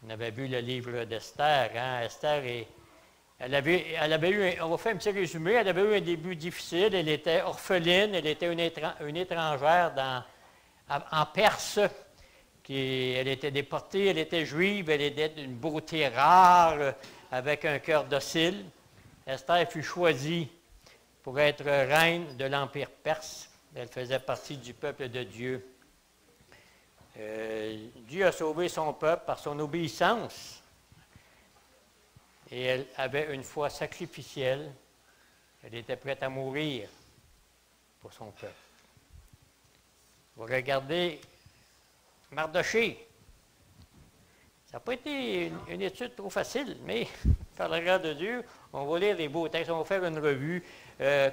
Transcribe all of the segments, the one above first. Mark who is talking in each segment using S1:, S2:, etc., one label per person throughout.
S1: On avait vu le livre d'Esther. Hein? Esther, elle avait eu, on va faire un petit résumé, elle avait eu un début difficile. Elle était orpheline, elle était une étrangère en Perse. Elle était déportée, elle était juive, elle était d'une beauté rare, avec un cœur docile. Esther fut choisie pour être reine de l'Empire perse. Elle faisait partie du peuple de Dieu. Dieu a sauvé son peuple par son obéissance. Et elle avait une foi sacrificielle. Elle était prête à mourir pour son peuple. Vous regardez Mardoché. Ça n'a pas été une étude trop facile, mais par la grâce de Dieu, on va lire des beaux textes, on va faire une revue.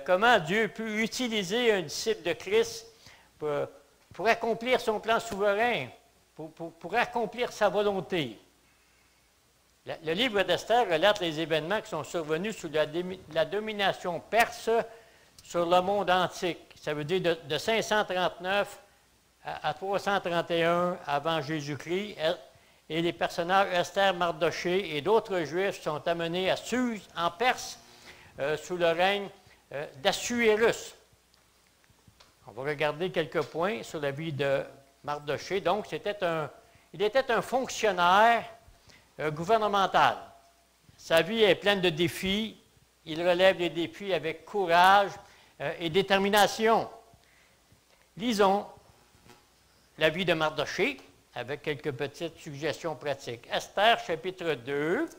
S1: Comment Dieu peut utiliser un disciple de Christ pour accomplir son plan souverain, pour accomplir sa volonté. Le livre d'Esther relate les événements qui sont survenus sous la domination perse sur le monde antique. Ça veut dire de 539 à 331 avant Jésus-Christ. Et les personnages Esther, Mardoché et d'autres Juifs sont amenés à Suse, en Perse, sous le règne d'Assuérus. On va regarder quelques points sur la vie de Mardoché. Donc, il était un fonctionnaire gouvernemental. Sa vie est pleine de défis. Il relève les défis avec courage et détermination. Lisons la vie de Mardoché avec quelques petites suggestions pratiques. Esther, chapitre 2.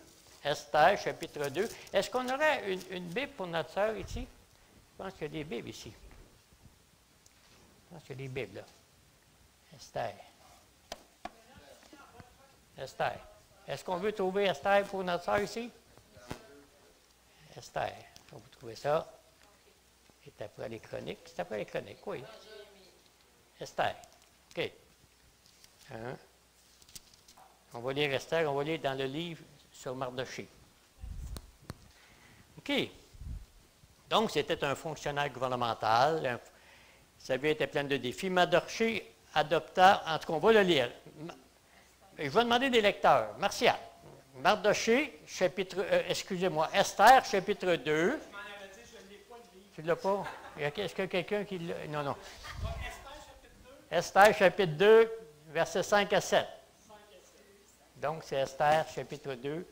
S1: Esther, chapitre 2. Est-ce qu'on aurait une Bible pour notre sœur ici? Je pense qu'il y a des Bibles ici. Je pense qu'il y a des Bibles là. Esther. Esther. Est-ce qu'on veut trouver Esther pour notre sœur ici? Esther. On va trouver ça. C'est après les chroniques. C'est après les chroniques, oui. Esther. OK. Hein? On va lire Esther, on va lire dans le livre sur Mardoché. OK. Donc, c'était un fonctionnaire gouvernemental. Sa vie était pleine de défis. Mardoché adopta, en tout cas, on va le lire. Je vais demander des lecteurs. Martial. Mardoché, chapitre, excusez-moi, Esther, chapitre 2.
S2: Je m'en avais dit, je ne l'ai pas le livre.
S1: Tu ne l'as pas? Est-ce que quelqu'un qui l'a? Non, non.
S2: Esther, chapitre 2.
S1: Esther, chapitre 2, versets 5 à 7.
S2: 5 à 7.
S1: Donc, c'est Esther, chapitre 2.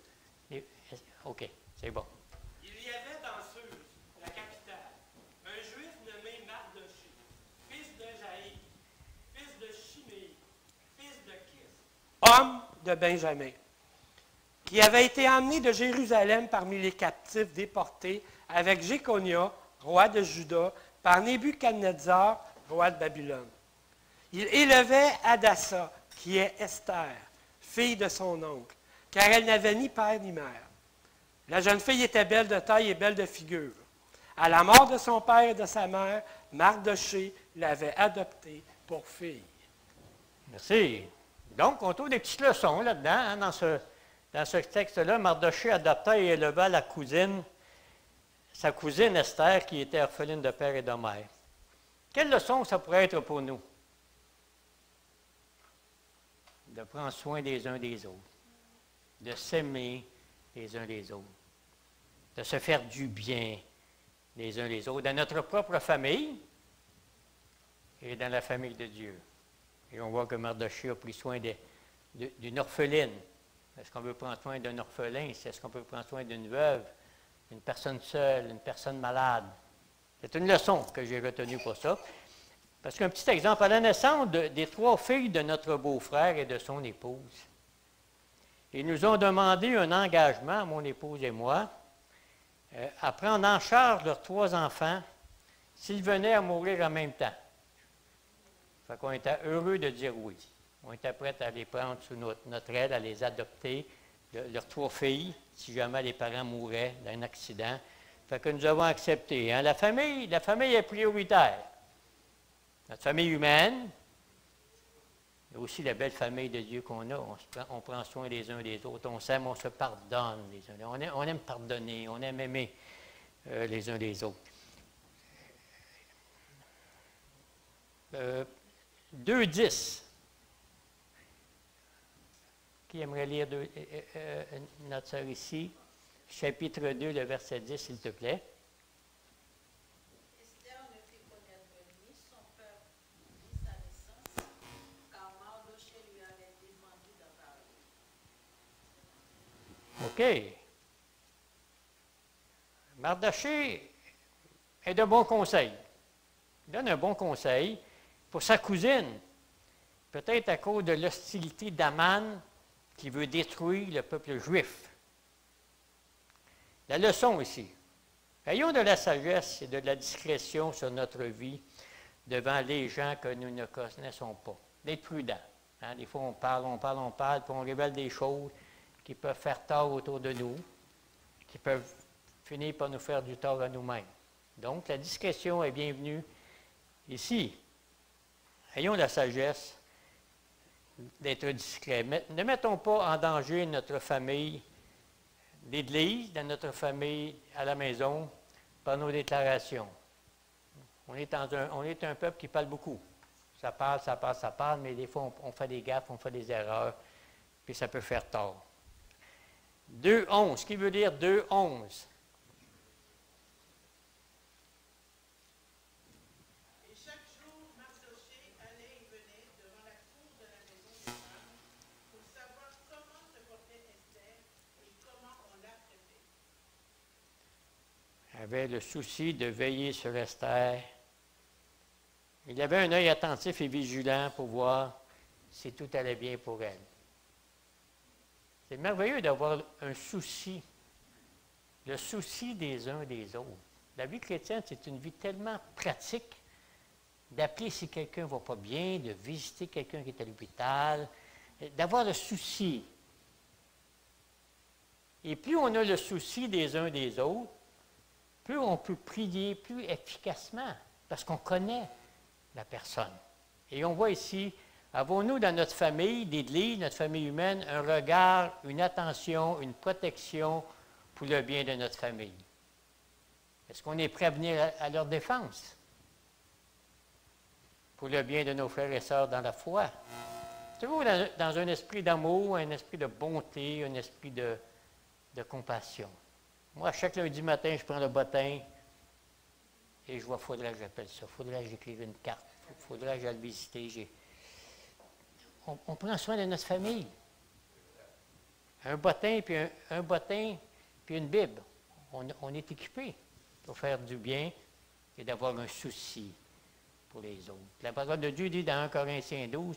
S1: OK, c'est bon.
S2: Il y avait dans Suse, la capitale, un juif nommé Mardoché, fils de Jaïr, fils de Shimei, fils de Kis, homme de Benjamin, qui avait été emmené de Jérusalem parmi les captifs déportés avec Jéconia, roi de Juda, par Nebuchadnezzar, roi de Babylone. Il élevait Hadassa, qui est Esther, fille de son oncle, car elle n'avait ni père ni mère. La jeune fille était belle de taille et belle de figure. À la mort de son père et de sa mère, Mardoché l'avait adoptée pour fille.
S1: Merci. Donc, on trouve des petites leçons là-dedans, hein, dans ce texte-là. Mardoché adopta et éleva sa cousine Esther, qui était orpheline de père et de mère. Quelle leçon ça pourrait être pour nous? De prendre soin des uns des autres, de s'aimer les uns les autres, de se faire du bien les uns les autres, dans notre propre famille et dans la famille de Dieu. Et on voit que Mardoché a pris soin d'une orpheline. Est-ce qu'on veut prendre soin d'un orphelin? Est-ce qu'on peut prendre soin d'une veuve, d'une personne seule, une personne malade? C'est une leçon que j'ai retenue pour ça. Parce qu'un petit exemple, à la naissance des 3 filles de notre beau-frère et de son épouse, ils nous ont demandé un engagement, mon épouse et moi, à prendre en charge leurs 3 enfants s'ils venaient à mourir en même temps. Fait qu'on était heureux de dire oui. On était prêts à les prendre sous notre aile, à les adopter, leurs 3 filles, si jamais les parents mouraient d'un accident. Fait que nous avons accepté. Hein. La famille est prioritaire. Notre famille humaine, mais aussi la belle famille de Dieu qu'on a. On prend soin les uns des autres, on s'aime, on se pardonne les uns. On aime pardonner, on aime aimer les uns les autres. 2:10. Qui aimerait lire notre sœur ici? Chapitre 2, le verset 10, s'il te plaît.
S3: Esther ne fit connaître ni son peuple, ni sa naissance, car Mardochée lui avait demandé d'en parler.
S1: OK. Mardochée est de bons conseils. Il donne un bon conseil pour sa cousine, peut-être à cause de l'hostilité d'Aman qui veut détruire le peuple juif. La leçon ici. Ayons de la sagesse et de la discrétion sur notre vie devant les gens que nous ne connaissons pas. D'être prudent. Hein? Des fois, on parle, puis on révèle des choses qui peuvent faire tort autour de nous, qui peuvent finir par nous faire du tort à nous-mêmes. Donc, la discrétion est bienvenue ici. Ayons la sagesse d'être discrets. Ne mettons pas en danger notre famille d'Église, dans notre famille à la maison, par nos déclarations. On est un peuple qui parle beaucoup. Ça parle, mais des fois, on fait des gaffes, on fait des erreurs, puis ça peut faire tort. 2.11, ce qui veut dire 2.11.
S3: Et chaque jour, Mardochée allait et venait devant la cour de la maison de Haman pour savoir comment se portait Esther et comment on la traitait.
S1: Avait le souci de veiller sur Esther. Il avait un œil attentif et vigilant pour voir si tout allait bien pour elle. C'est merveilleux d'avoir un souci, le souci des uns des autres. La vie chrétienne, c'est une vie tellement pratique d'appeler si quelqu'un ne va pas bien, de visiter quelqu'un qui est à l'hôpital, d'avoir le souci. Et plus on a le souci des uns des autres, plus on peut prier plus efficacement, parce qu'on connaît la personne. Et on voit ici, avons-nous dans notre famille d'Église, notre famille humaine, un regard, une attention, une protection pour le bien de notre famille? Est-ce qu'on est prêt à venir à leur défense? Pour le bien de nos frères et sœurs dans la foi? Toujours dans un esprit d'amour, un esprit de bonté, un esprit de compassion. Moi, chaque lundi matin, je prends le bottin et je vois, faudrait que j'appelle ça, faudrait que j'écrive une carte, faudrait que j'aille le visiter. On prend soin de notre famille. Un bottin puis une Bible. On est équipé pour faire du bien et d'avoir un souci pour les autres. La parole de Dieu dit dans 1 Corinthiens 12,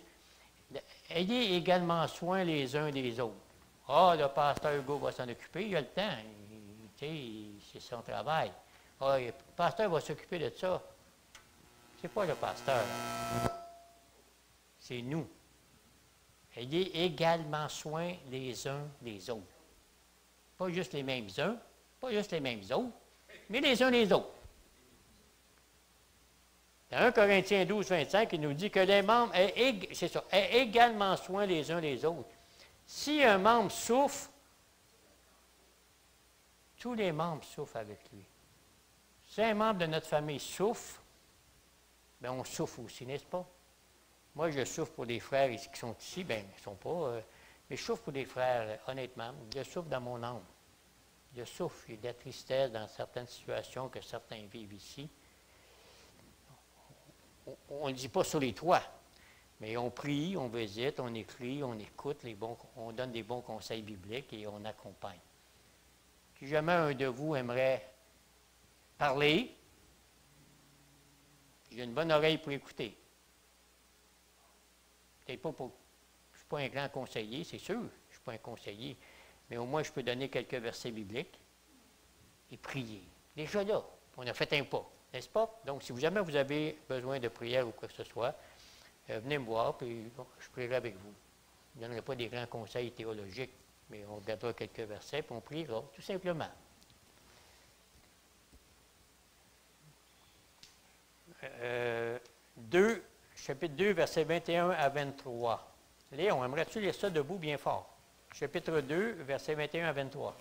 S1: ayez également soin les uns des autres. Ah, le pasteur Hugo va s'en occuper, il a le temps. C'est son travail. Ah, le pasteur va s'occuper de ça. C'est pas le pasteur. C'est nous. Ayez également soin les uns des autres. Pas juste les mêmes uns, pas juste les mêmes autres, mais les uns les autres. Dans 1 Corinthiens 12, 25, il nous dit que les membres aient également soin les uns les autres. Si un membre souffre, tous les membres souffrent avec lui. Si un membre de notre famille souffre, bien on souffre aussi, n'est-ce pas? Moi, je souffre pour des frères ici qui sont ici, bien, ils ne sont pas, mais je souffre pour des frères, honnêtement. Je souffre dans mon âme. Je souffre, il y a de la tristesse dans certaines situations que certains vivent ici. On ne le dit pas sur les toits, mais on prie, on visite, on écrit, on écoute, on donne des bons conseils bibliques et on accompagne. Si jamais un de vous aimerait parler, j'ai une bonne oreille pour écouter. Peut-être pas je ne suis pas un grand conseiller, c'est sûr, je ne suis pas un conseiller, mais au moins je peux donner quelques versets bibliques et prier. Déjà là, on a fait un pas, n'est-ce pas? Donc, si jamais vous avez besoin de prière ou quoi que ce soit, venez me voir, puis je prierai avec vous. Je ne donnerai pas des grands conseils théologiques, mais on regardera quelques versets, puis on priera, tout simplement. Chapitre 2, versets 21 à 23. Léon, aimerais-tu lire ça debout bien fort? Chapitre 2, versets 21 à 23.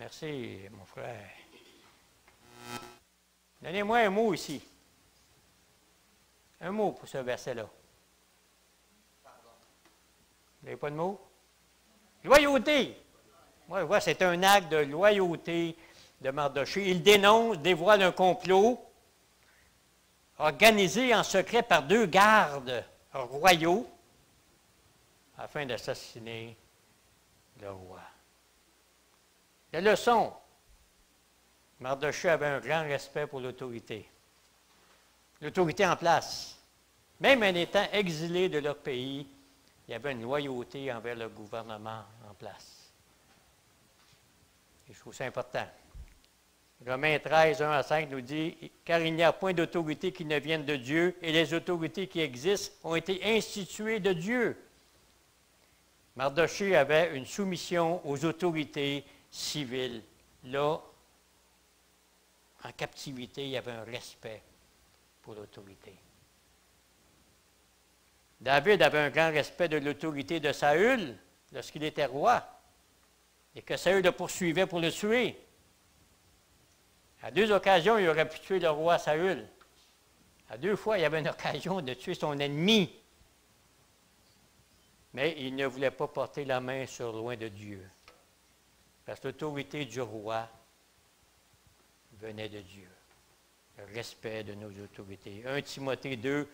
S1: Merci, mon frère. Donnez-moi un mot ici. Un mot pour ce verset-là. Vous n'avez pas de mot? Loyauté. Moi, je vois, c'est un acte de loyauté de Mardochée. Il dénonce, dévoile un complot organisé en secret par 2 gardes royaux afin d'assassiner le roi. La leçon, Mardochée avait un grand respect pour l'autorité. L'autorité en place. Même en étant exilé de leur pays, il y avait une loyauté envers le gouvernement en place. Et je trouve ça important. Romains 13, 1 à 5 nous dit « Car il n'y a point d'autorité qui ne vienne de Dieu, et les autorités qui existent ont été instituées de Dieu. » Mardochée avait une soumission aux autorités civiles. Là, en captivité, il y avait un respect pour l'autorité. David avait un grand respect de l'autorité de Saül lorsqu'il était roi et que Saül le poursuivait pour le tuer. À 2 occasions, il aurait pu tuer le roi Saül. À 2 fois, il y avait une occasion de tuer son ennemi. Mais il ne voulait pas porter la main sur loin de Dieu. Parce que l'autorité du roi venait de Dieu. Le respect de nos autorités. 1 Timothée 2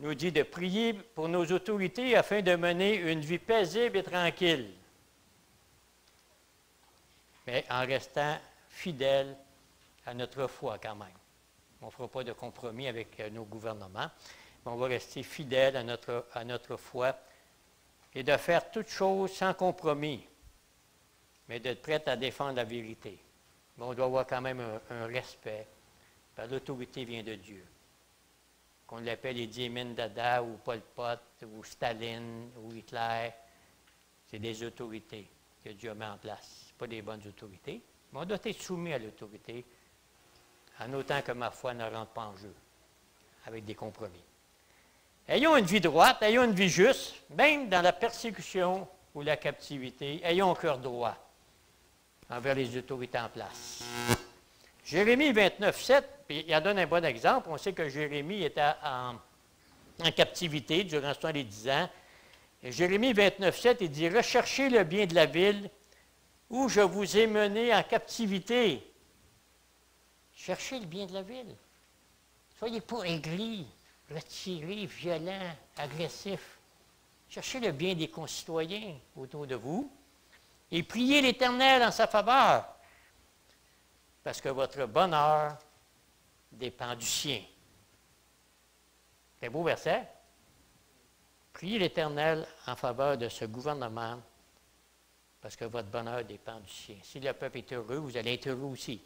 S1: nous dit de prier pour nos autorités afin de mener une vie paisible et tranquille, mais en restant fidèle à notre foi quand même. On ne fera pas de compromis avec nos gouvernements, mais on va rester fidèle à notre foi et de faire toutes choses sans compromis, mais d'être prêt à défendre la vérité. Mais on doit avoir quand même un respect, parce que l'autorité vient de Dieu. Qu'on l'appelle Idi Amin Dada ou Pol Pot ou Staline ou Hitler, c'est des autorités que Dieu met en place. Ce pas des bonnes autorités, mais on doit être soumis à l'autorité en autant que ma foi ne rentre pas en jeu, avec des compromis. Ayons une vie droite, ayons une vie juste, même dans la persécution ou la captivité, ayons un cœur droit envers les autorités en place. Jérémie 29, 7, puis il en donne un bon exemple. On sait que Jérémie était en captivité durant 70 ans. Et Jérémie 29, 7, il dit « Recherchez le bien de la ville où je vous ai mené en captivité. » Cherchez le bien de la ville. Soyez pas aigris, retirés, violents, agressifs. Cherchez le bien des concitoyens autour de vous et priez l'Éternel en sa faveur, parce que votre bonheur dépend du sien. C'est un beau verset. Priez l'Éternel en faveur de ce gouvernement, parce que votre bonheur dépend du sien. Si le peuple est heureux, vous allez être heureux aussi.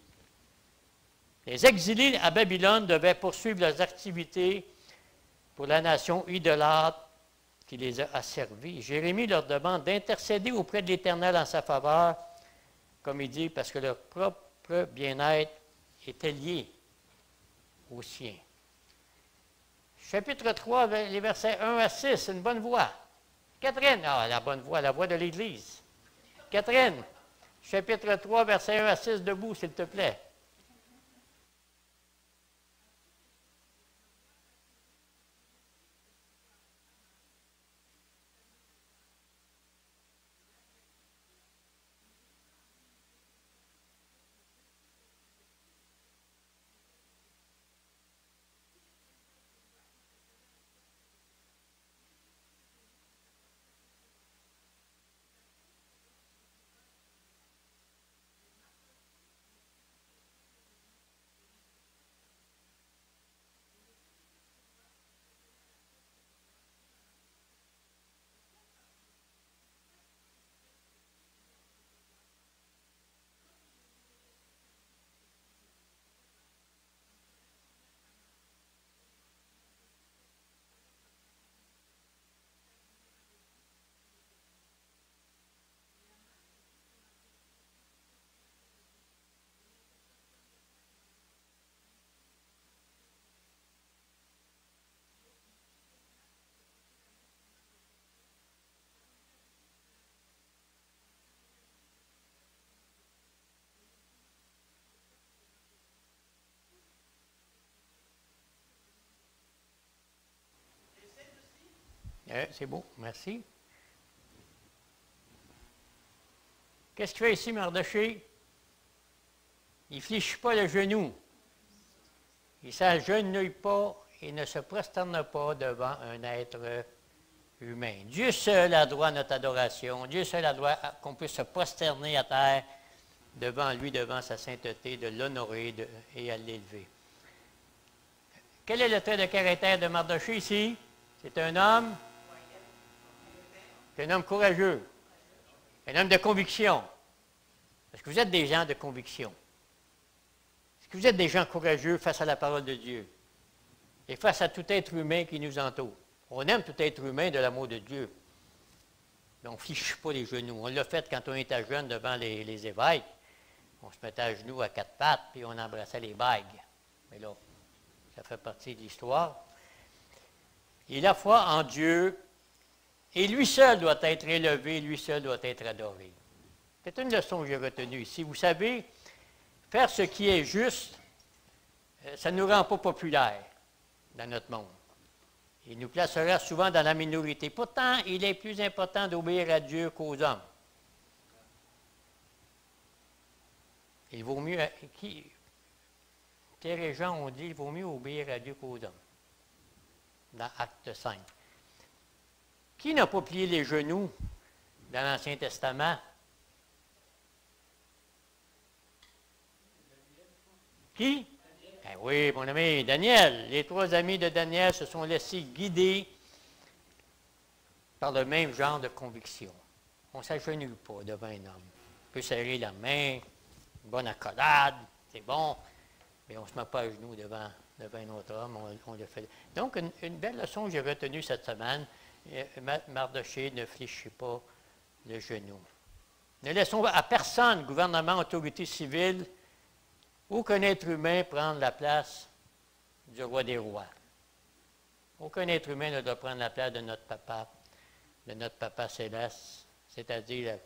S1: Les exilés à Babylone devaient poursuivre leurs activités pour la nation idolâtre qui les a asservis. Jérémie leur demande d'intercéder auprès de l'Éternel en sa faveur, comme il dit, parce que leur propre bien-être était lié au sien. Chapitre 3, les versets 1 à 6, c'est une bonne voix. Catherine, la bonne voix, la voix de l'Église. Catherine, chapitre 3, versets 1 à 6, debout, s'il te plaît. C'est beau, merci. Qu'est-ce qu'il fait ici, Mardochée? Il ne fléchit pas le genou. Il ne s'agenouille pas et ne se prosterne pas devant un être humain. Dieu seul a droit à notre adoration. Dieu seul a droit qu'on puisse se prosterner à terre devant lui, devant sa sainteté, de l'honorer et à l'élever. Quel est le trait de caractère de Mardochée ici? C'est un homme? C'est un homme courageux. Un homme de conviction. Est-ce que vous êtes des gens de conviction? Est-ce que vous êtes des gens courageux face à la parole de Dieu et face à tout être humain qui nous entoure? On aime tout être humain de l'amour de Dieu. Mais on ne fiche pas les genoux. On l'a fait quand on était jeune devant les évêques. On se mettait à genoux à quatre pattes, puis on embrassait les bagues. Mais là, ça fait partie de l'histoire. Et la foi en Dieu, et lui seul doit être élevé, lui seul doit être adoré. C'est une leçon que j'ai retenue ici. Vous savez, faire ce qui est juste, ça ne nous rend pas populaires dans notre monde. Il nous placera souvent dans la minorité. Pourtant, il est plus important d'obéir à Dieu qu'aux hommes. Il vaut mieux, Pierre et Jean ont dit, il vaut mieux obéir à Dieu qu'aux hommes. Dans Acte 5. Qui n'a pas plié les genoux dans l'Ancien Testament? Qui? Ben oui, mon ami, Daniel. Les trois amis de Daniel se sont laissés guider par le même genre de conviction. On ne s'agenouille pas devant un homme. On peut serrer la main, une bonne accolade, c'est bon, mais on ne se met pas à genoux devant un autre homme, on le fait. Donc, une belle leçon que j'ai retenue cette semaine, Mardochée ne fléchit pas le genou. Ne laissons à personne, gouvernement, autorité civile, aucun être humain prendre la place du roi des rois. Aucun être humain ne doit prendre la place de notre papa céleste, c'est-à-dire,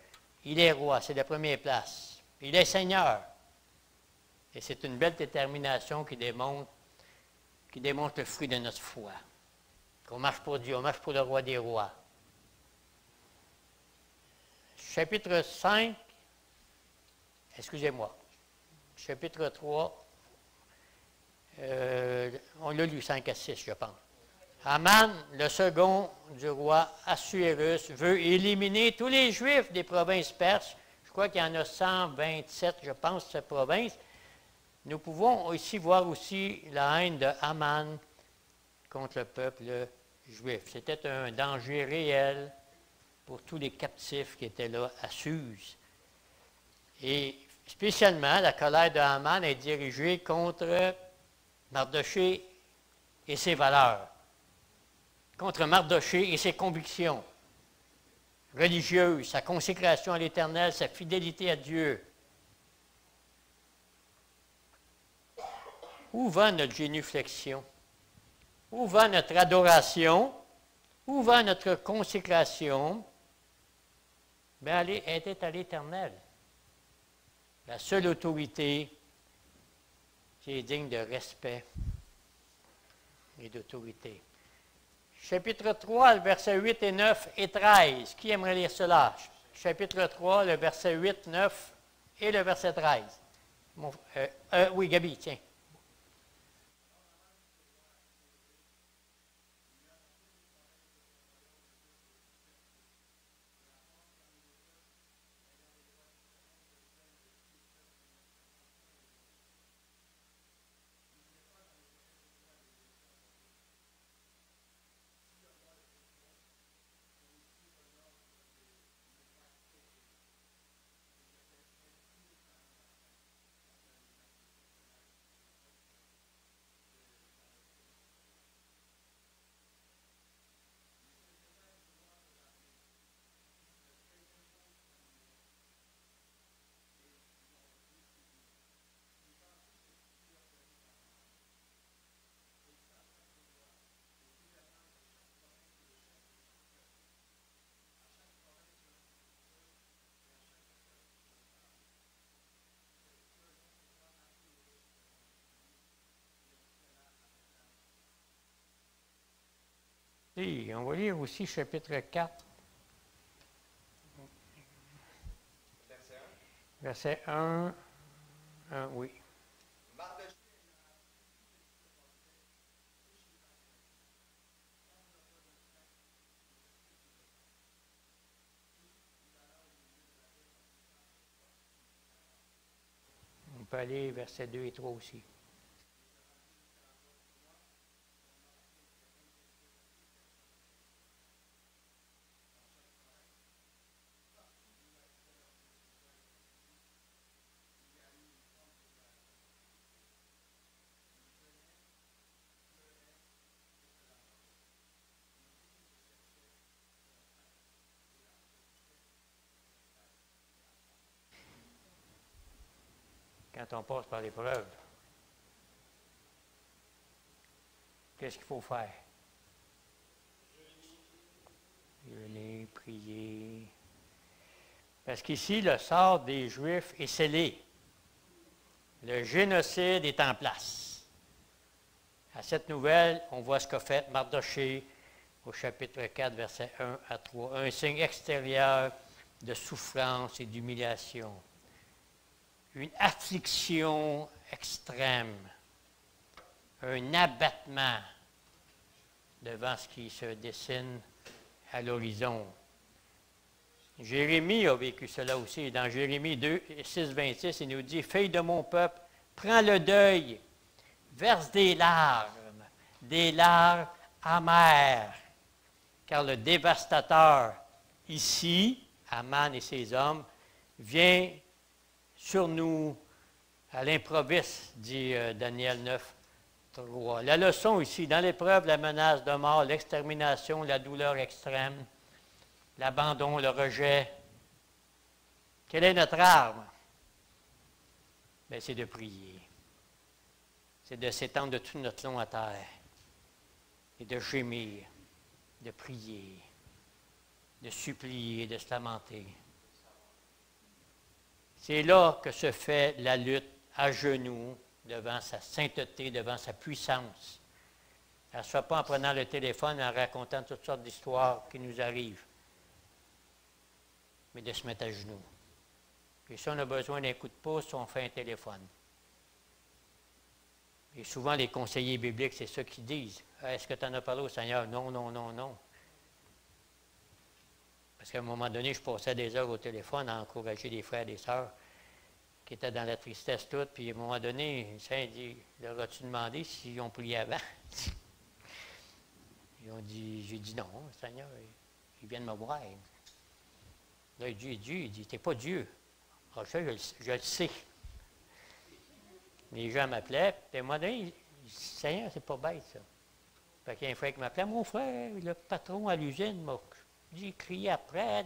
S1: il est roi, c'est la première place. Il est Seigneur. Et c'est une belle détermination qui démontre le fruit de notre foi. Qu'on marche pour Dieu, on marche pour le roi des rois. Chapitre 5, excusez-moi, chapitre 3, on l'a lu 5 à 6, je pense. Aman, le second du roi Assuérus, veut éliminer tous les Juifs des provinces perses. Je crois qu'il y en a 127, je pense, cette province. Nous pouvons ici voir aussi la haine de Aman contre le peuple juif. C'était un danger réel pour tous les captifs qui étaient là à Suse. Et spécialement, la colère de Haman est dirigée contre Mardochée et ses valeurs, contre Mardochée et ses convictions religieuses, sa consécration à l'Éternel, sa fidélité à Dieu. Où va notre génuflexion? Où va notre adoration? Où va notre consécration? Bien, elle était à l'Éternel. La seule autorité qui est digne de respect et d'autorité. Chapitre 3, le verset 8 et 9 et 13. Qui aimerait lire cela? Chapitre 3, le verset 8, 9 et le verset 13. Oui, Gabi, tiens. Et on va lire aussi chapitre 4. Verset 1. Oui. On peut aller versets 2 et 3 aussi. Quand on passe par l'épreuve, qu'est-ce qu'il faut faire? Jeûner, prier. Parce qu'ici, le sort des Juifs est scellé. Le génocide est en place. À cette nouvelle, on voit ce qu'a fait Mardochée au chapitre 4, versets 1 à 3. Un signe extérieur de souffrance et d'humiliation. Une affliction extrême, un abattement devant ce qui se dessine à l'horizon. Jérémie a vécu cela aussi. Dans Jérémie 2, 6, 26, il nous dit « Fille de mon peuple, prends le deuil, verse des larmes amères, car le dévastateur, ici, Aman et ses hommes, vient sur nous à l'improviste, dit Daniel 9, 3. La leçon ici, dans l'épreuve, la menace de mort, l'extermination, la douleur extrême, l'abandon, le rejet. Quelle est notre arme? Bien, c'est de prier. C'est de s'étendre de tout notre long à terre et de gémir, de prier, de supplier, de se lamenter. C'est là que se fait la lutte à genoux devant sa sainteté, devant sa puissance. Elle ne se fait pas en prenant le téléphone et en racontant toutes sortes d'histoires qui nous arrivent, mais de se mettre à genoux. Et si on a besoin d'un coup de pouce, on fait un téléphone. Et souvent, les conseillers bibliques, c'est ça qu'ils disent. « Est-ce que tu en as parlé au Seigneur? » Non, non, non, non. Parce qu'à un moment donné, je passais des heures au téléphone à encourager des frères et des sœurs qui étaient dans la tristesse toute. Puis à un moment donné, le Seigneur dit, leur as-tu demandé s'ils ont prié avant? J'ai dit non, le Seigneur, il vient de me voir. Là, il dit, t'es pas Dieu. Ah, ça, je le sais. Les gens m'appelaient, puis à un moment donné, il dit, Seigneur, c'est pas bête, ça. Fait qu'il y a un frère qui m'appelait, mon frère, le patron à l'usine m'a dit, crié après.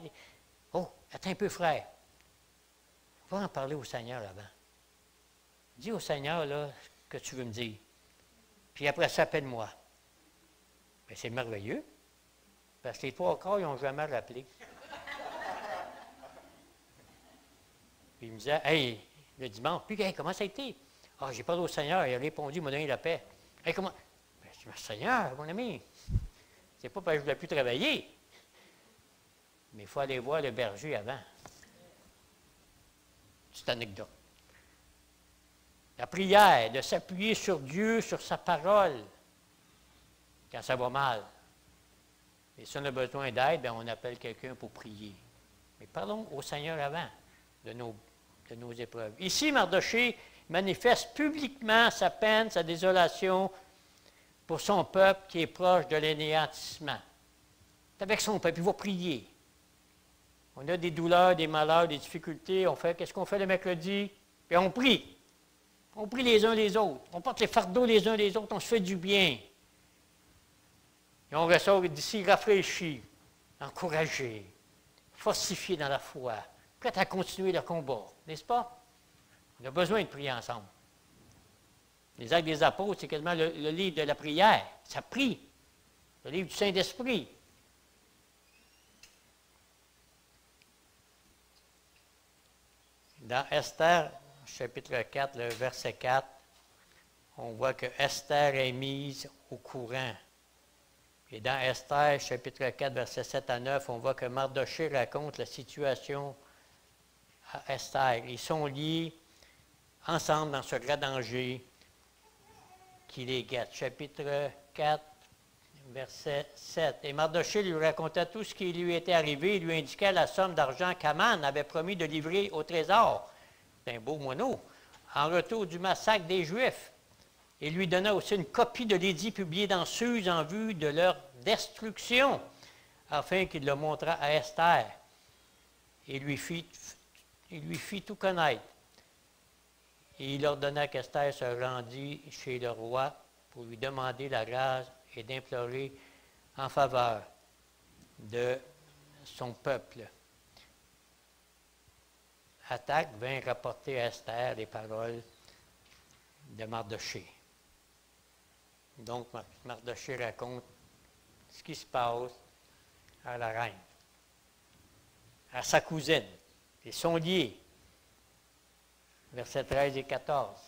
S1: Oh, attends un peu, frère. Va en parler au Seigneur avant. Dis au Seigneur, là, ce que tu veux me dire. Puis après ça, appelle-moi. Bien, c'est merveilleux. Parce que les trois quarts, ils n'ont jamais rappelé. Puis il me disait, hey, le dimanche, puis hey, comment ça a été? Ah, j'ai parlé au Seigneur, il a répondu, il m'a donné la paix. Hey, comment? Ben, je dis, Seigneur, mon ami, c'est pas parce que je ne voulais plus travailler. Mais il faut aller voir le berger avant. Petite anecdote. La prière, de s'appuyer sur Dieu, sur sa parole, quand ça va mal. Et si on a besoin d'aide, bien, on appelle quelqu'un pour prier. Mais parlons au Seigneur avant de nos épreuves. Ici, Mardochée manifeste publiquement sa peine, sa désolation pour son peuple qui est proche de l'anéantissement. C'est avec son peuple, il va prier. On a des douleurs, des malheurs, des difficultés. Qu'est-ce qu'on fait le mercredi? Puis on prie. On prie les uns les autres. On porte les fardeaux les uns les autres. On se fait du bien. Et on ressort d'ici rafraîchi, encouragé, fortifié dans la foi, prêt à continuer le combat. N'est-ce pas? On a besoin de prier ensemble. Les Actes des Apôtres, c'est quasiment le livre de la prière. Ça prie. Le livre du Saint-Esprit. Dans Esther, chapitre 4, le verset 4, on voit que Esther est mise au courant Et dans Esther, chapitre 4, versets 7 à 9, on voit que Mardoché raconte la situation à Esther. Ils sont liés ensemble dans ce grand danger qui les guette. Chapitre 4, verset 7. Et Mardoché lui raconta tout ce qui lui était arrivé et lui indiqua la somme d'argent qu'Aman avait promis de livrer au trésor. C'est un beau moineau. En retour du massacre des Juifs. Il lui donna aussi une copie de l'édit publié dans Suse en vue de leur destruction, afin qu'il le montrât à Esther. Et lui fit tout connaître. Et il ordonna qu'Esther se rendît chez le roi pour lui demander la grâce et d'implorer en faveur de son peuple. Attaque vint rapporter à Esther les paroles de Mardoché. Donc, Mardoché raconte ce qui se passe à la reine, à sa cousine. Ils sont liés. Versets 13 et 14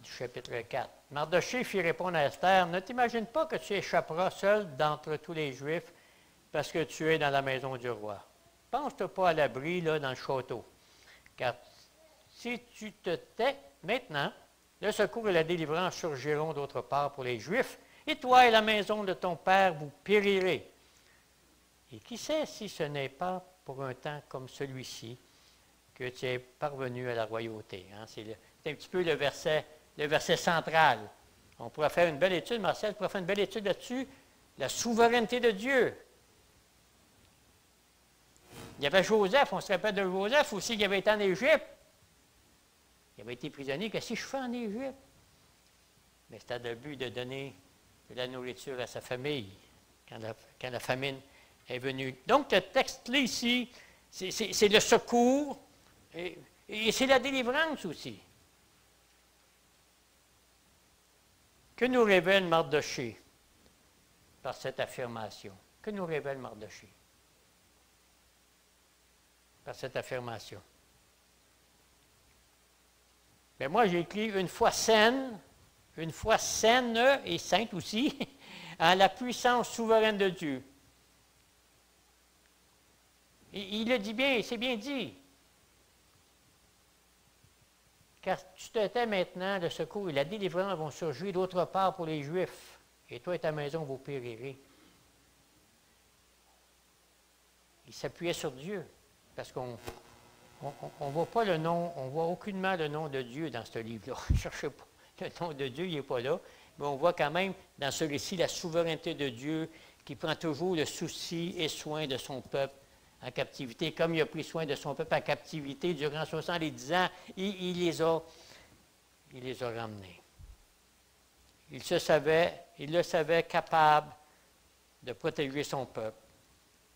S1: du chapitre 4. Mardoché fit répondre à Esther, « Ne t'imagine pas que tu échapperas seul d'entre tous les Juifs parce que tu es dans la maison du roi. Pense-toi pas à l'abri là dans le château. Car si tu te tais maintenant, le secours et la délivrance surgiront d'autre part pour les Juifs, et toi et la maison de ton père, vous périrez. Et qui sait si ce n'est pas pour un temps comme celui-ci que tu es parvenu à la royauté. Hein? C'est un petit peu le verset central. On pourrait faire une belle étude, Marcel pourrait faire une belle étude là-dessus, la souveraineté de Dieu. Il y avait Joseph, on se rappelle de Joseph aussi qui avait été en Égypte. Il avait été prisonnier. Qu'est-ce que je fais en Égypte? Mais c'était le but de donner de la nourriture à sa famille quand la famine est venue. Donc, le texte-là ici, c'est le secours et c'est la délivrance aussi. Que nous révèle Mardoché par cette affirmation? Que nous révèle Mardoché par cette affirmation? Mais moi, j'ai écrit une foi saine et sainte aussi, en la puissance souveraine de Dieu. Il le dit bien, c'est bien dit. Car tu te tais maintenant, le secours et la délivrance vont surgir d'autre part pour les Juifs, et toi et ta maison, vous périrez. Il s'appuyait sur Dieu, parce qu'on ne voit pas le nom, on ne voit aucunement le nom de Dieu dans ce livre-là. Ne cherchez pas. Le nom de Dieu, il n'est pas là. Mais on voit quand même dans ce récit la souveraineté de Dieu qui prend toujours le souci et soin de son peuple en captivité. Comme il a pris soin de son peuple en captivité durant 70 ans, il les a ramenés. Il le savait capable de protéger son peuple.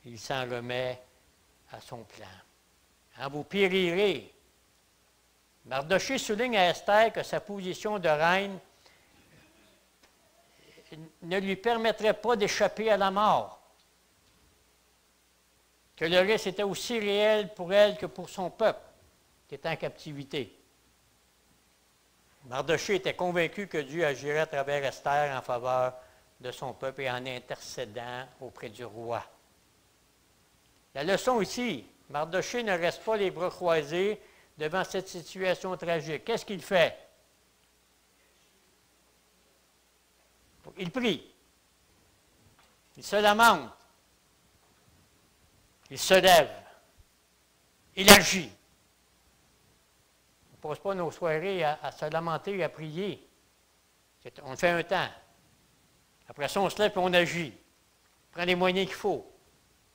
S1: Il s'en remet à son plan. Hein, vous périrez. Mardoché souligne à Esther que sa position de reine ne lui permettrait pas d'échapper à la mort. Que le risque était aussi réel pour elle que pour son peuple, qui était en captivité. Mardoché était convaincu que Dieu agirait à travers Esther en faveur de son peuple et en intercédant auprès du roi. La leçon ici, Mardoché ne reste pas les bras croisés devant cette situation tragique. Qu'est-ce qu'il fait? Il prie. Il se lamente. Il se lève. Il agit. On ne passe pas nos soirées à se lamenter et à prier. On fait un temps. Après ça, on se lève et on agit. On prend les moyens qu'il faut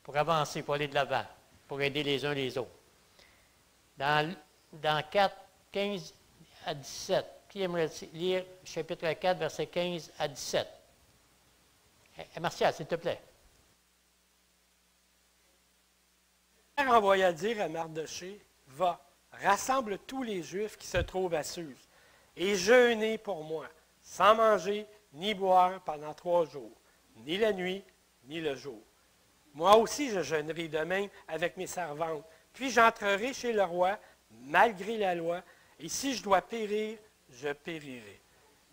S1: pour avancer, pour aller de l'avant, pour aider les uns les autres. Dans 4, 15 à 17, qui aimerait lire chapitre 4, versets 15 à 17? Martial, s'il te plaît.
S2: Esther envoya dire à Mardoché, « Va, rassemble tous les Juifs qui se trouvent à Suse, et jeûnez pour moi, sans manger ni boire pendant 3 jours, ni la nuit, ni le jour. Moi aussi je jeûnerai demain avec mes servantes, puis j'entrerai chez le roi, malgré la loi, et si je dois périr, je périrai. »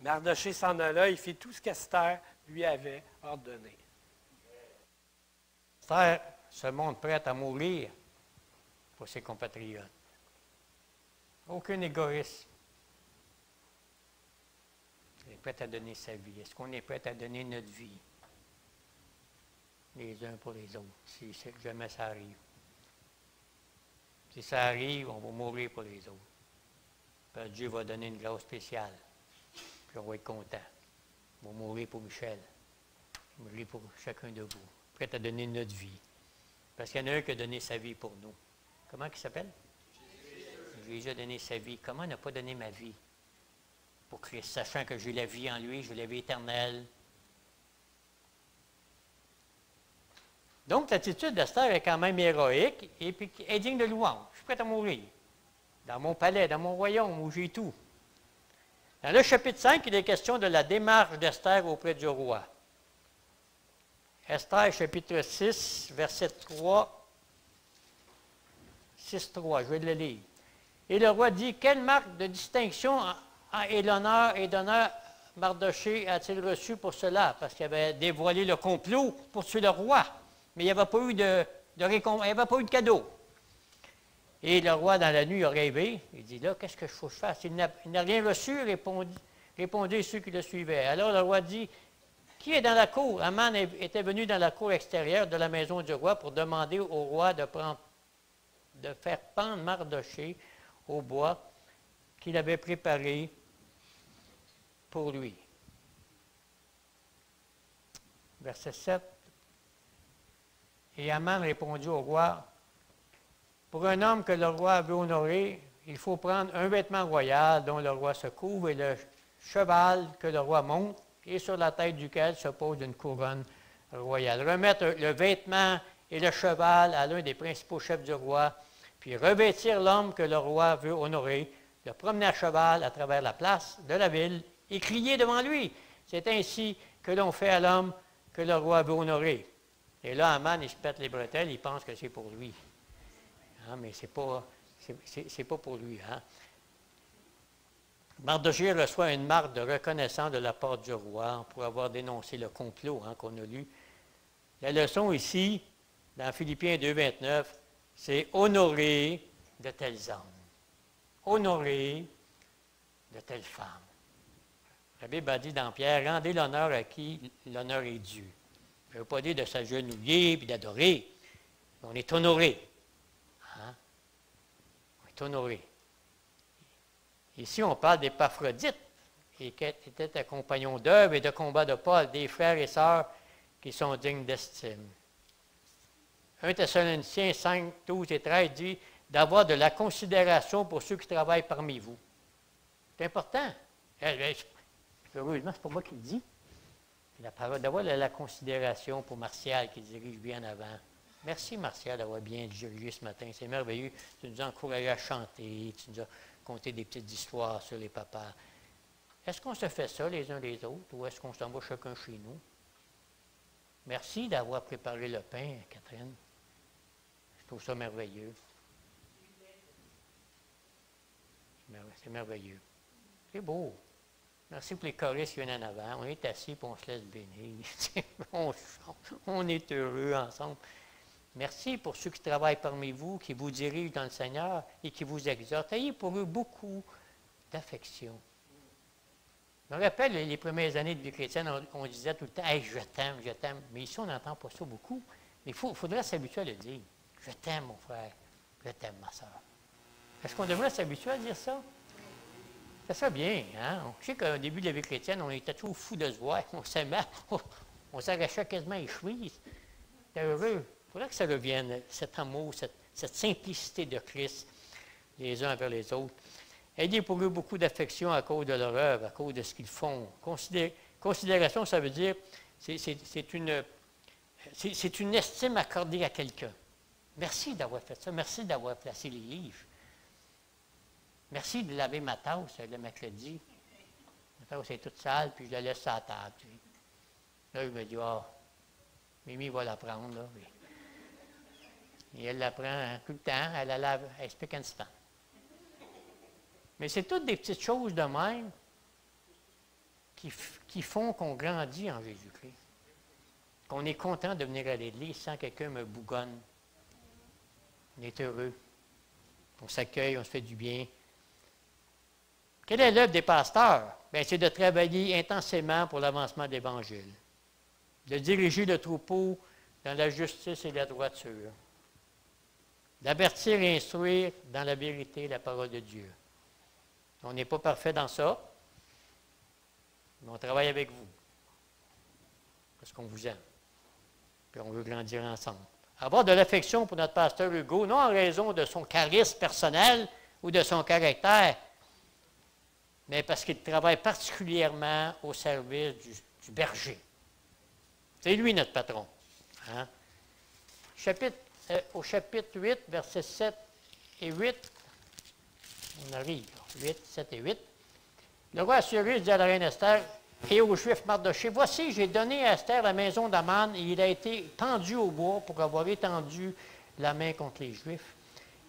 S2: Mardoché s'en alla et fit tout ce qu'Esther lui avait ordonné.
S1: Esther se montre prête à mourir pour ses compatriotes. Aucun égoïsme. Elle est prête à donner sa vie. Est-ce qu'on est prêt à donner notre vie les uns pour les autres, si jamais ça arrive? Si ça arrive, on va mourir pour les autres. Parce que Dieu va donner une grâce spéciale. Puis on va être content. On va mourir pour Michel. On va mourir pour chacun de vous. Prêt à donner notre vie. Parce qu'il y en a un qui a donné sa vie pour nous. Comment il s'appelle? Jésus a donné sa vie. Comment n'a pas donné ma vie pour Christ, sachant que j'ai la vie en lui, j'ai la vie éternelle. Donc, l'attitude d'Esther est quand même héroïque et puis est digne de louange. Je suis prêt à mourir. Dans mon palais, dans mon royaume où j'ai tout. Dans le chapitre 5, il est question de la démarche d'Esther auprès du roi. Esther, chapitre 6, verset 3. 6-3, je vais le lire. Et le roi dit, quelle marque de distinction et d'honneur Mardochée a-t-il reçu pour cela? Parce qu'il avait dévoilé le complot pour tuer le roi. Mais il n'y avait pas eu il n'y avait pas eu de cadeau. Et le roi, dans la nuit, a rêvé. Il dit, là, qu'est-ce que je fasse? Il n'a rien reçu, répondit ceux qui le suivaient. Alors le roi dit, qui est dans la cour? Aman était venu dans la cour extérieure de la maison du roi pour demander au roi de faire pendre Mardochée au bois qu'il avait préparé pour lui. Verset 7. Et Aman répondit au roi, pour un homme que le roi veut honorer, il faut prendre un vêtement royal dont le roi se couvre et le cheval que le roi monte et sur la tête duquel se pose une couronne royale. Remettre le vêtement et le cheval à l'un des principaux chefs du roi, puis revêtir l'homme que le roi veut honorer, le promener à cheval à travers la place de la ville et crier devant lui. C'est ainsi que l'on fait à l'homme que le roi veut honorer. Et là, Aman, il se pète les bretelles, il pense que c'est pour lui. Hein, mais c'est pas pour lui. Hein. Mardochée reçoit une marque de reconnaissance de la part du roi pour avoir dénoncé le complot qu'on a lu. La leçon ici, dans Philippiens 2,29, c'est honorer de tels hommes. Honorer de telles femmes. La Bible a dit dans Pierre, rendez l'honneur à qui l'honneur est dû. Ça ne veut pas dire de s'agenouiller et d'adorer. On est honoré. Hein? On est honoré. Ici, on parle d'Épaphrodite, qui était un compagnon d'œuvre et de combat de Paul, des frères et sœurs qui sont dignes d'estime. 1 Thessaloniciens 5, 12 et 13 dit d'avoir de la considération pour ceux qui travaillent parmi vous. C'est important. Heureusement, ce n'est pas moi qui le dis. La parole d'avoir de la considération pour Martial qui dirige bien en avant. Merci Martial d'avoir bien dirigé ce matin. C'est merveilleux. Tu nous as encouragé à chanter. Tu nous as conté des petites histoires sur les papas. Est-ce qu'on se fait ça les uns les autres ou est-ce qu'on s'en va chacun chez nous? Merci d'avoir préparé le pain, Catherine. Je trouve ça merveilleux. C'est merveilleux. C'est beau. Merci pour les choristes qui viennent en avant. On est assis et on se laisse bénir. On chante. On est heureux ensemble. Merci pour ceux qui travaillent parmi vous, qui vous dirigent dans le Seigneur et qui vous exhortent. Ayez pour eux beaucoup d'affection. Je me rappelle, les premières années de vie chrétienne, on disait tout le temps, hey, je t'aime, je t'aime. Mais ici, on n'entend pas ça beaucoup. Mais il faudrait s'habituer à le dire. Je t'aime, mon frère. Je t'aime, ma soeur. Est-ce qu'on devrait s'habituer à dire ça? C'est ça bien, hein? Je sais qu'au début de la vie chrétienne, on était trop fous de se voir. On s'aimait, on s'arrachait quasiment les chevilles. C'était heureux. Il faudrait que ça revienne, cet amour, cette simplicité de Christ, les uns envers les autres. Ayez pour eux beaucoup d'affection à cause de leur œuvre, à cause de ce qu'ils font. Considération, ça veut dire, c'est une estime accordée à quelqu'un. Merci d'avoir fait ça. Merci d'avoir placé les livres. Merci de laver ma tasse le mercredi. Ma tasse est toute sale, puis je la laisse à la table. Tu sais. Là, je me dis, Mimi va la prendre. Là. Et elle la prend tout le temps, elle la lave, elle se pique un instant. Mais c'est toutes des petites choses de même qui font qu'on grandit en Jésus-Christ. qu'on est content de venir à l'Église sans que quelqu'un me bougonne. On est heureux. On s'accueille, on se fait du bien. Quelle est l'œuvre des pasteurs? Bien, c'est de travailler intensément pour l'avancement de l'Évangile, de diriger le troupeau dans la justice et la droiture, d'avertir et instruire dans la vérité la parole de Dieu. On n'est pas parfait dans ça, mais on travaille avec vous, parce qu'on vous aime, puis on veut grandir ensemble. Avoir de l'affection pour notre pasteur Hugo, non en raison de son charisme personnel ou de son caractère, mais parce qu'il travaille particulièrement au service du berger. C'est lui notre patron. Hein? Au chapitre 8, versets 7 et 8, on arrive, 8, 7 et 8. Le roi Assuérus dit à la reine Esther et au juif Mardochée, « Voici, j'ai donné à Esther la maison d'Aman, et il a été pendu au bois pour avoir étendu la main contre les Juifs.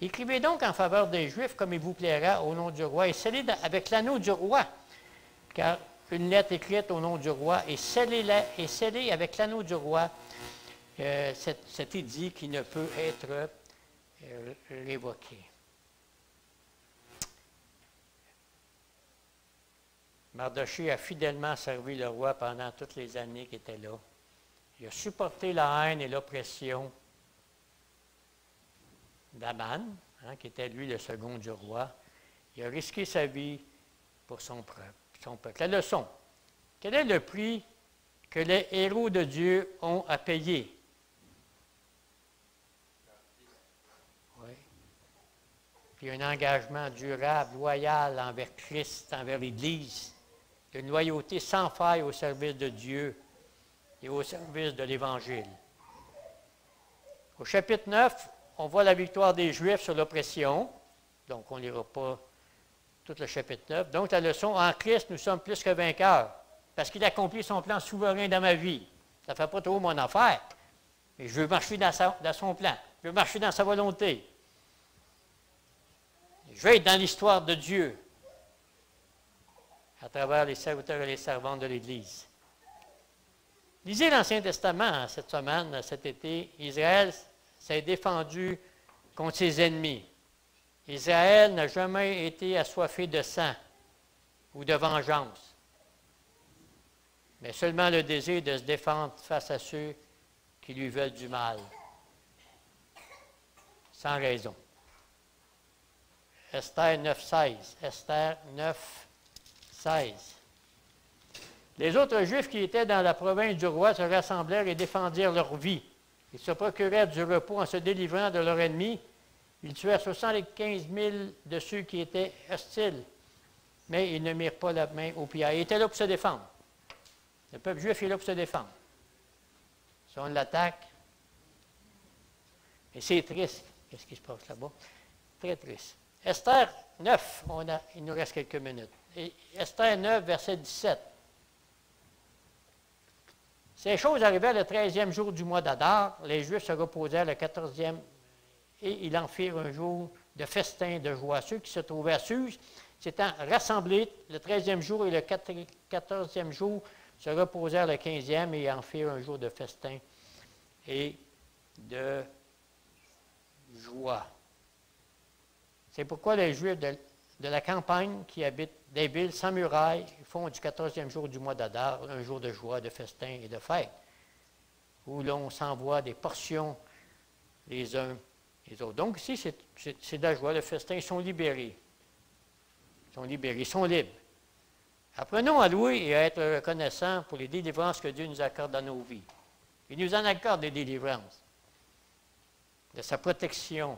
S1: Écrivez donc en faveur des Juifs comme il vous plaira au nom du roi, et scellez avec l'anneau du roi, car une lettre écrite au nom du roi, et scellez avec l'anneau du roi cet édit qui ne peut être révoqué. » Mardochée a fidèlement servi le roi pendant toutes les années qu'il était là. Il a supporté la haine et l'oppression d'Aman, qui était lui le second du roi. Il a risqué sa vie pour son peuple. La leçon. Quel est le prix que les héros de Dieu ont à payer? Oui. Puis un engagement durable, loyal envers Christ, envers l'Église. Une loyauté sans faille au service de Dieu et au service de l'Évangile. Au chapitre 9, on voit la victoire des Juifs sur l'oppression. Donc, on ne lira pas tout le chapitre 9. Donc, la leçon, en Christ, nous sommes plus que vainqueurs, parce qu'il accomplit son plan souverain dans ma vie. Ça ne fait pas trop mon affaire, mais je veux marcher dans son plan. Je veux marcher dans sa volonté. Je veux être dans l'histoire de Dieu, à travers les serviteurs et les servantes de l'Église. Lisez l'Ancien Testament cette semaine, cet été. Israël s'est défendu contre ses ennemis. Israël n'a jamais été assoiffé de sang ou de vengeance, mais seulement le désir de se défendre face à ceux qui lui veulent du mal, sans raison. Esther 9,16. Esther 9, 16. Les autres Juifs qui étaient dans la province du roi se rassemblèrent et défendirent leur vie. Ils se procurèrent du repos en se délivrant de leurs ennemis. Ils tuèrent 75 000 de ceux qui étaient hostiles, mais ils ne mirent pas la main au pillage. Ils étaient là pour se défendre. Le peuple juif est là pour se défendre. Si on l'attaque, et c'est triste, qu'est-ce qui se passe là-bas? Très triste. Esther 9, il nous reste quelques minutes. Et Esther 9, verset 17. Ces choses arrivèrent le 13e jour du mois d'Adar. Les Juifs se reposèrent le 14e et ils en firent un jour de festin, de joie. Ceux qui se trouvaient à Suse, s'étant rassemblés le 13e jour et le 14e jour, se reposèrent le 15e et en firent un jour de festin et de joie. C'est pourquoi les Juifs de la campagne qui habitent des villes sans murailles font du 14e jour du mois d'Adar un jour de joie, de festin et de fête, où l'on s'envoie des portions les uns les autres. Donc ici, c'est de la joie, le festin, ils sont libérés. Ils sont libérés, ils sont libres. Apprenons à louer et à être reconnaissants pour les délivrances que Dieu nous accorde dans nos vies. Il nous en accorde des délivrances, de sa protection.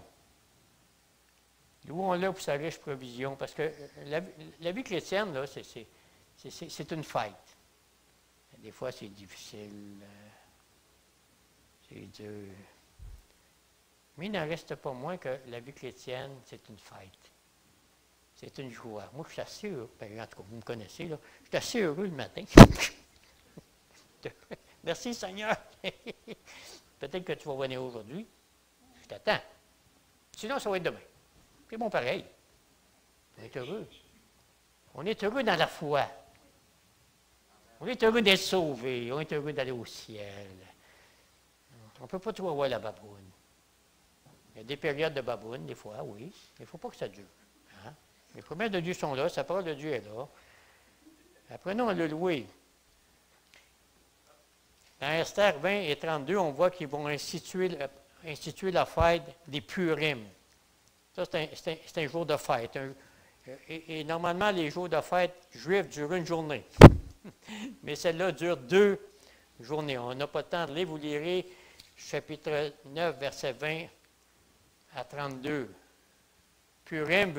S1: Louons-le pour sa riche provision, parce que la vie chrétienne, là, c'est une fête. Des fois, c'est difficile, c'est dur. Mais il n'en reste pas moins que la vie chrétienne, c'est une fête. C'est une joie. Moi, je suis assez heureux. En tout cas, vous me connaissez, là. Je suis assez heureux le matin. Merci, Seigneur. Peut-être que tu vas venir aujourd'hui. Je t'attends. Sinon, ça va être demain. C'est bon pareil. On est heureux. On est heureux dans la foi. On est heureux d'être sauvé. On est heureux d'aller au ciel. On ne peut pas trop avoir la baboune. Il y a des périodes de baboune, des fois, oui. Mais il ne faut pas que ça dure. Hein? Les promesses de Dieu sont là, sa parole de Dieu est là. Apprenons à le louer. Dans Esther 20 et 32, on voit qu'ils vont instituer la fête des Purim. Ça, c'est un jour de fête. Et normalement, les jours de fête juifs durent une journée. Mais celle-là dure 2 journées. On n'a pas le temps de lire. Vous lirez chapitre 9, verset 20 à 32. Purim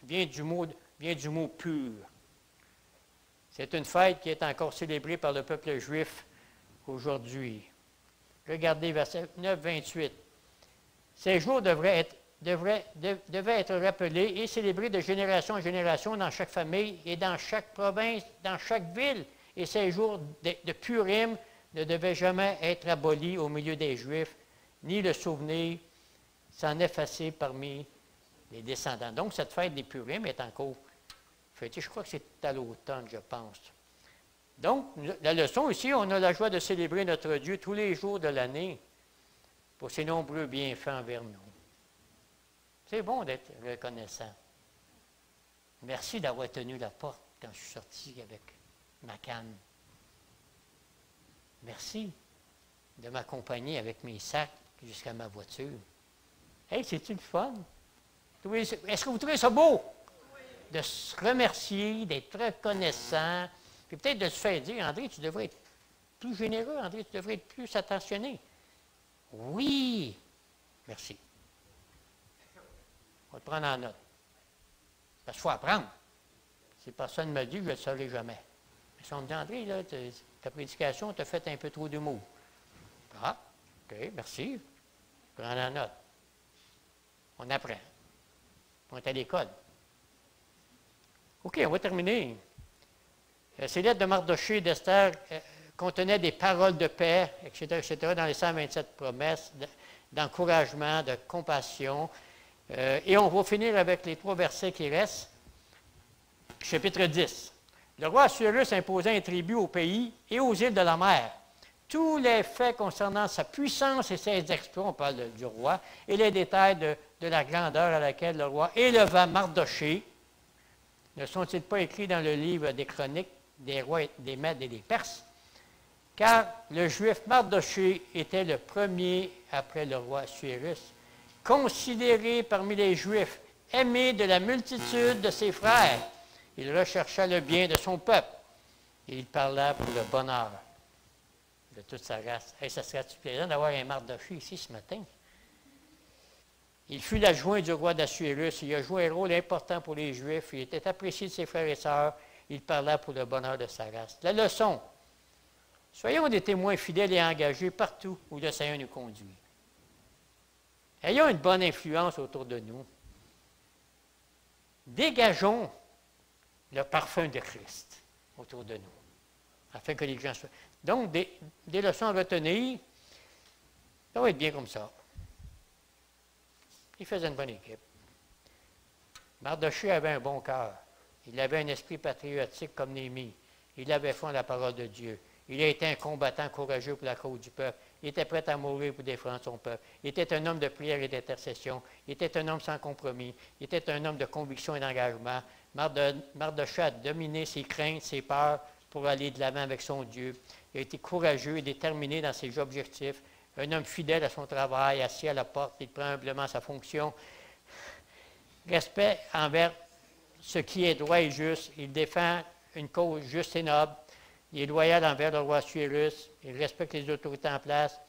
S1: vient du mot pur. C'est une fête qui est encore célébrée par le peuple juif aujourd'hui. Regardez verset 9, 28. Ces jours devaient être rappelés et célébrés de génération en génération dans chaque famille et dans chaque province, dans chaque ville. Et ces jours de Purim ne devaient jamais être abolis au milieu des Juifs, ni le souvenir s'en effacer parmi les descendants. Donc, cette fête des Purim est encore fêtée. Je crois que c'est à l'automne, je pense. Donc, la leçon ici, on a la joie de célébrer notre Dieu tous les jours de l'année pour ses nombreux bienfaits envers nous. C'est bon d'être reconnaissant. Merci d'avoir tenu la porte quand je suis sorti avec ma canne. Merci de m'accompagner avec mes sacs jusqu'à ma voiture. Hey, c'est-tu le fun? Est-ce que vous trouvez ça beau? Oui. De se remercier, d'être reconnaissant, puis peut-être de se faire dire, André, tu devrais être plus généreux, André, tu devrais être plus attentionné. Oui, merci. On va le prendre en note. Parce qu'il faut apprendre. Si personne ne me dit, je ne le saurai jamais. Mais si on me dit, André, là, ta prédication t'a fait un peu trop d'humour. Ah, OK, merci. Prends la note. On apprend. On est à l'école. OK, on va terminer. Ces lettres de Mardochée et d'Esther contenaient des paroles de paix, etc., dans les 127 promesses, d'encouragement, de compassion. Et on va finir avec les 3 versets qui restent. Chapitre 10. Le roi Assuérus imposa un tribut au pays et aux îles de la mer. Tous les faits concernant sa puissance et ses exploits, on parle du roi, et les détails de la grandeur à laquelle le roi éleva Mardochée, ne sont-ils pas écrits dans le livre des chroniques des rois, des Mèdes et des Perses? Car le juif Mardochée était le premier après le roi Assuérus, considéré parmi les Juifs, aimé de la multitude de ses frères. Il rechercha le bien de son peuple et il parla pour le bonheur de toute sa race. Hey, ça serait-tu plaisant d'avoir un Mardochée ici ce matin? Il fut l'adjoint du roi d'Assuérus. Il a joué un rôle important pour les Juifs. Il était apprécié de ses frères et sœurs. Il parla pour le bonheur de sa race. La leçon: soyons des témoins fidèles et engagés partout où le Seigneur nous conduit. Ayons une bonne influence autour de nous. Dégageons le parfum de Christ autour de nous, afin que les gens soient... Donc, des leçons à retenir, ça va être bien comme ça. Il faisait une bonne équipe. Mardochée avait un bon cœur. Il avait un esprit patriotique comme Néhémie. Il avait foi en la parole de Dieu. Il a été un combattant courageux pour la cause du peuple. Il était prêt à mourir pour défendre son peuple. Il était un homme de prière et d'intercession. Il était un homme sans compromis. Il était un homme de conviction et d'engagement. Mardochée a dominé ses craintes, ses peurs pour aller de l'avant avec son Dieu. Il a été courageux et déterminé dans ses objectifs. Un homme fidèle à son travail, assis à la porte, il prend humblement sa fonction. Respect envers ce qui est droit et juste. Il défend une cause juste et noble. Il est loyal envers le roi Assuérus. Il respecte les autorités en place.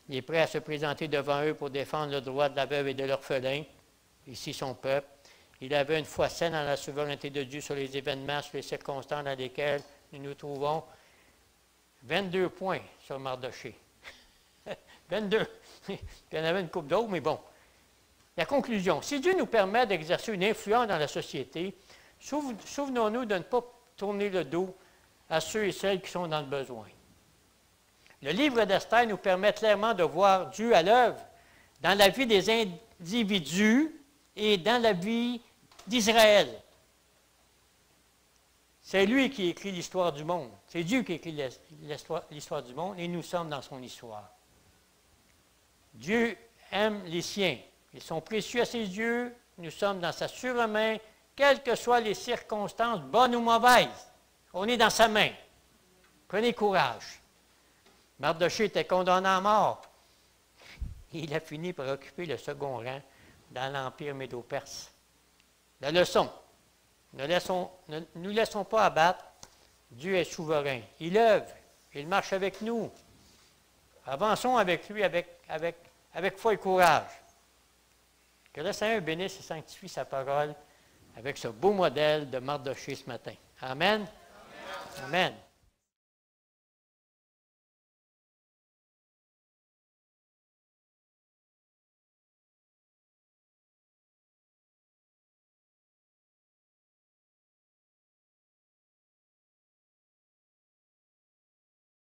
S1: Il est prêt à se présenter devant eux pour défendre le droit de la veuve et de l'orphelin, ici son peuple. Il avait une foi saine en la souveraineté de Dieu sur les événements, sur les circonstances dans lesquelles nous nous trouvons. 22 points sur Mardochée. 22. Il y en avait une couple d'autres, mais bon. La conclusion: si Dieu nous permet d'exercer une influence dans la société, souvenons-nous de ne pas tourner le dos à ceux et celles qui sont dans le besoin. Le livre d'Esther nous permet clairement de voir Dieu à l'œuvre dans la vie des individus et dans la vie d'Israël. C'est lui qui écrit l'histoire du monde. C'est Dieu qui écrit l'histoire du monde et nous sommes dans son histoire. Dieu aime les siens. Ils sont précieux à ses yeux. Nous sommes dans sa surmain, quelles que soient les circonstances, bonnes ou mauvaises. On est dans sa main. Prenez courage. Mardochée était condamné à mort. Il a fini par occuper le second rang dans l'Empire médo-perse. La leçon, ne nous laissons pas abattre. Dieu est souverain. Il œuvre. Il marche avec nous. Avançons avec lui avec foi et courage. Que le Seigneur bénisse et sanctifie sa parole avec ce beau modèle de Mardochée ce matin. Amen. Amen. Amen.